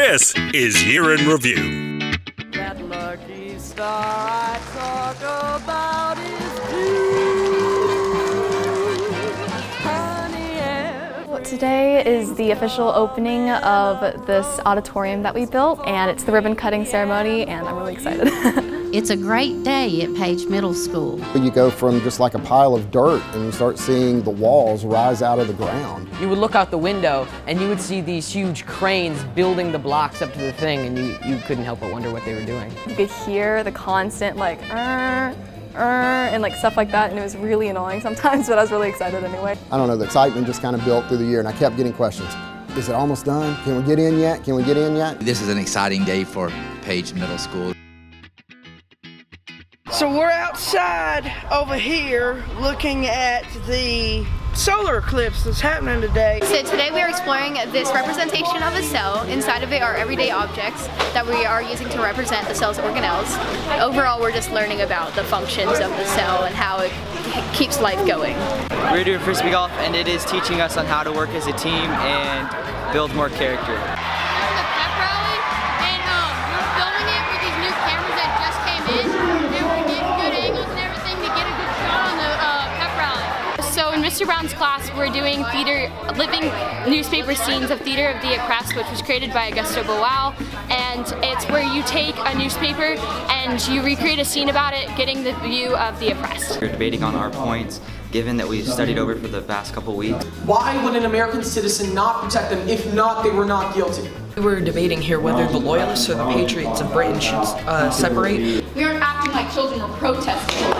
This is Year in Review. That lucky star I talk about is due, honey, Well, today is the official opening of this auditorium that we built, and it's the ribbon cutting ceremony, and I'm really excited. It's a great day at Page Middle School. You go from just like a pile of dirt and you start seeing the walls rise out of the ground. You would look out the window and you would see these huge cranes building the blocks up to the thing, and you couldn't help but wonder what they were doing. You could hear the constant like, and like stuff like that, and it was really annoying sometimes, but I was really excited anyway. I don't know, the excitement just kind of built through the year, and I kept getting questions. Is it almost done? Can we get in yet? Can we get in yet? This is an exciting day for Page Middle School. So we're outside over here looking at the solar eclipse that's happening today. So today we are exploring this representation of a cell. Inside of it are everyday objects that we are using to represent the cell's organelles. Overall, we're just learning about the functions of the cell and how it keeps life going. We're doing frisbee golf, and it is teaching us on how to work as a team and build more character. There's a pep rally, and we're filming it with these new cameras that just came in. Good angles and everything to get a good shot on the pep rally. So in Mr. Brown's class, we're doing theater, living newspaper scenes of Theater of the Oppressed, which was created by Augusto Boal, and it's where you take a newspaper and you recreate a scene about it, getting the view of the oppressed. We're debating on our points, given that we've studied over for the past couple weeks. Why would an American citizen not protect them if not they were not guilty? We're debating here whether the Loyalists or the Patriots of Britain should separate. We aren't acting like children or protesting.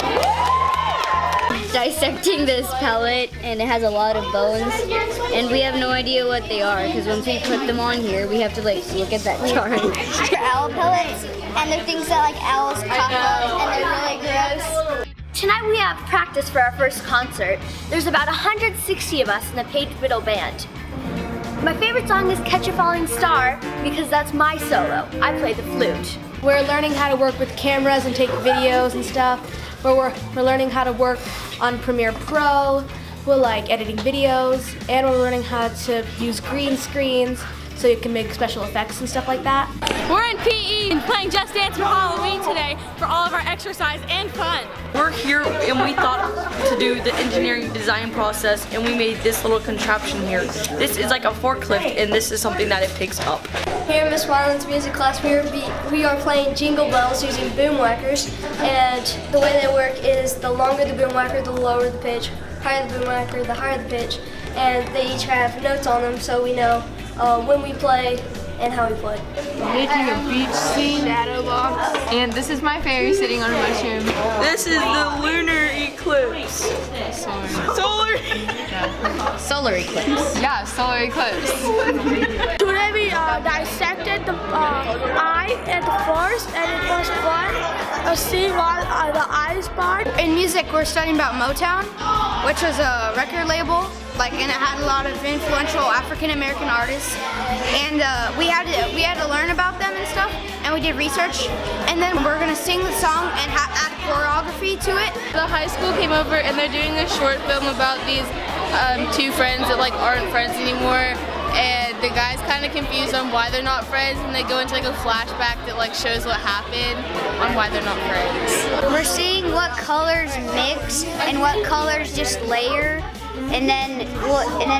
Dissecting this pellet, and it has a lot of bones, and we have no idea what they are, because once we put them on here, we have to like look at that chart. They're owl pellets, and they're things that like owls cough up, and they're really gross. Tonight we have practice for our first concert. There's about 160 of us in the Page Middle Band. My favorite song is Catch a Falling Star, because that's my solo. I play the flute. We're learning how to work with cameras and take videos and stuff. We're learning how to work on Premiere Pro. We're like editing videos, and we're learning how to use green screens so you can make special effects and stuff like that. We're in PE and playing Just Dance for Halloween today for all of our exercise and fun. We're here and we thought to do the engineering design process, and we made this little contraption here. This is like a forklift, and this is something that it picks up. Here in Miss Wyland's music class, we are playing Jingle Bells using boom whackers, and the way they work is the longer the boom whacker, the lower the pitch, higher the boom whacker, the higher the pitch, and they each have notes on them so we know when we play and how we play. Making a beach scene, and this is my fairy sitting on a mushroom. This is the lunar eclipse. Solar eclipse. Yeah, solar eclipse. Today we dissected the eye at the first, and it was fun seeing all the eyes part. In music, we're studying about Motown, which was a record label, and it had a lot of influential African American artists, and we had to learn about them and stuff, and we did research, and then we're gonna sing the song and add choreography to it. The high school came over and they're doing a short film about these two friends that aren't friends anymore, and the guy's kind of confused on why they're not friends, and they go into a flashback that shows what happened on why they're not friends. We're seeing what colors mix and what colors just layer. And then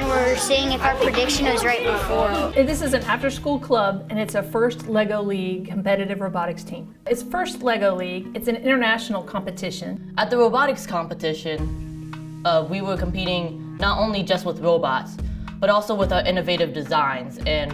we're seeing if our prediction was right before. This is an after-school club, and it's a First LEGO League competitive robotics team. It's First LEGO League. It's an international competition. At the robotics competition, we were competing not only just with robots, but also with our innovative designs, and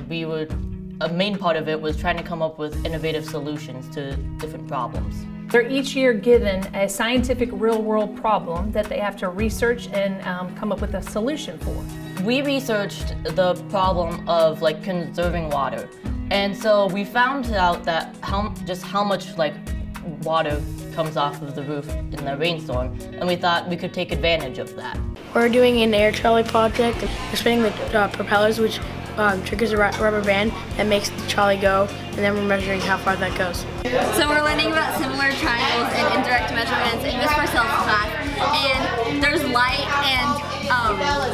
a main part of it was trying to come up with innovative solutions to different problems. They're each year given a scientific real-world problem that they have to research and come up with a solution for. We researched the problem of conserving water, and so we found out that how much water comes off of the roof in the rainstorm, and we thought we could take advantage of that. We're doing an air trolley project. We're spinning the propellers, which triggers a rubber band that makes the trolley go, and then we're measuring how far that goes. So we're learning about similar triangles and indirect measurements in Miss Marcel's class, and there's light, and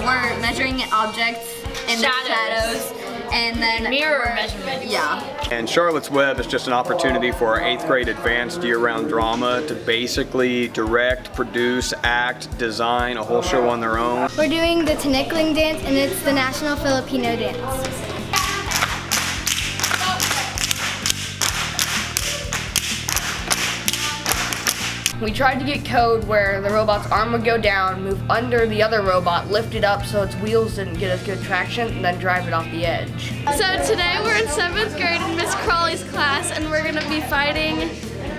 we're measuring objects in the shadows, and then mirror measurement. Yeah. And Charlotte's Web is just an opportunity for our 8th grade advanced year-round drama to basically direct, produce, act, design a whole show on their own. We're doing the Tinikling dance, and it's the national Filipino dance. We tried to get code where the robot's arm would go down, move under the other robot, lift it up so its wheels didn't get as good traction, and then drive it off the edge. So today we're in 7th grade in Miss Crawley's class, and we're gonna be fighting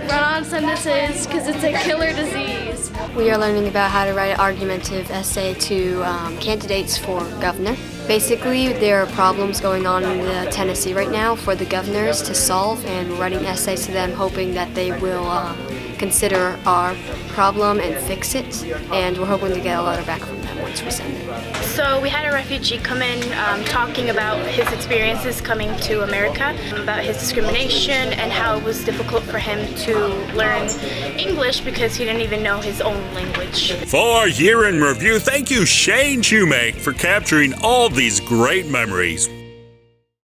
run-on sentences because it's a killer disease. We are learning about how to write an argumentative essay to candidates for governor. Basically, there are problems going on in Tennessee right now for the governors to solve, and we're writing essays to them hoping that they will consider our problem and fix it, and we're hoping to get a letter back from them once we send it. So we had a refugee come in talking about his experiences coming to America, about his discrimination and how it was difficult for him to learn English because he didn't even know his own language. For Year in Review, thank you Shane Shoemake for capturing all these great memories.